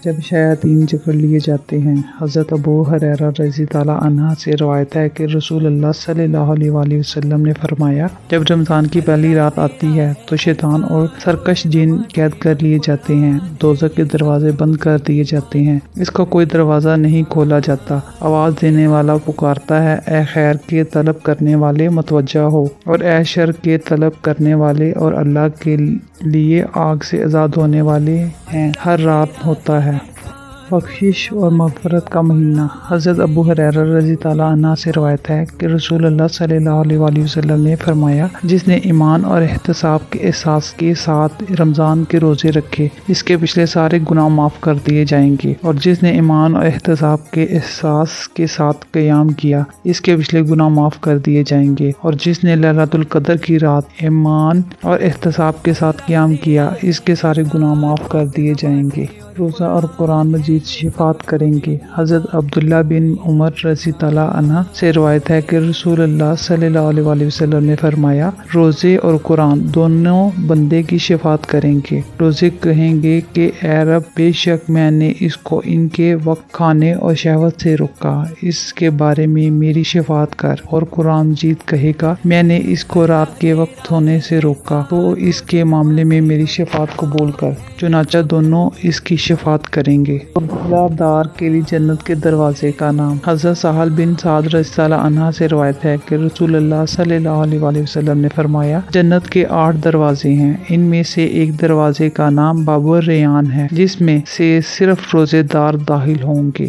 جب شیاطین جکڑ لیے جاتے ہیں۔ حضرت ابو ہریرہ رضی اللہ عنہ سے روایت ہے کہ رسول اللہ صلی اللہ علیہ وآلہ وسلم نے فرمایا، جب رمضان کی پہلی رات آتی ہے تو شیطان اور سرکش جن قید کر لیے جاتے ہیں، دوزخ کے دروازے بند کر دیے جاتے ہیں، اس کا کوئی دروازہ نہیں کھولا جاتا۔ آواز دینے والا پکارتا ہے، اے خیر کے طلب کرنے والے متوجہ ہو، اور اے شر کے طلب کرنے والے، اور اللہ کے لیے آگ سے آزاد ہونے والے ہیں۔ ہر رات ہوتا ہے۔ بخشش اور مغفرت کا مہینہ۔ حضرت ابو ہریرہ رضی اللہ عنہ سے روایت ہے کہ رسول اللہ صلی اللہ علیہ وآلہ وسلم نے فرمایا، جس نے ایمان اور احتساب کے احساس کے ساتھ رمضان کے روزے رکھے، اس کے پچھلے سارے گناہ معاف کر دیے جائیں گے، اور جس نے ایمان اور احتساب کے احساس کے ساتھ قیام کیا، اس کے پچھلے گناہ معاف کر دیے جائیں گے، اور جس نے لیلۃ القدر کی رات ایمان اور احتساب کے ساتھ قیام کیا، اس کے سارے گناہ معاف کر دیے جائیں گے۔ روزہ اور قرآن مجید شفاعت کریں گے۔ حضرت عبداللہ بن عمر رضی اللہ عنہ سے روایت ہے کہ رسول اللہ صلی اللہ علیہ وآلہ وسلم نے فرمایا، روزے اور قرآن دونوں بندے کی شفاعت کریں گے۔ روزے کہیں گے کہ اے رب، بے شک میں نے اس کو ان کے وقت کھانے اور شہوت سے روکا، اس کے بارے میں میری شفاعت کر۔ اور قرآن مجید کہے گا، میں نے اس کو رات کے وقت ہونے سے روکا، تو اس کے معاملے میں میری شفاعت قبول کر۔ چنانچہ دونوں اس کی شفاعت کریں گے۔ دار کے لیے جنت کے دروازے کا نام۔ حضرت سہل بن سعد رضی اللہ عنہ سے روایت ہے کہ رسول اللہ صلی اللہ علیہ وآلہ وسلم نے فرمایا، جنت کے 8 دروازے ہیں، ان میں سے ایک دروازے کا نام باب الریان ہے، جس میں سے صرف روزے دار داخل ہوں گے۔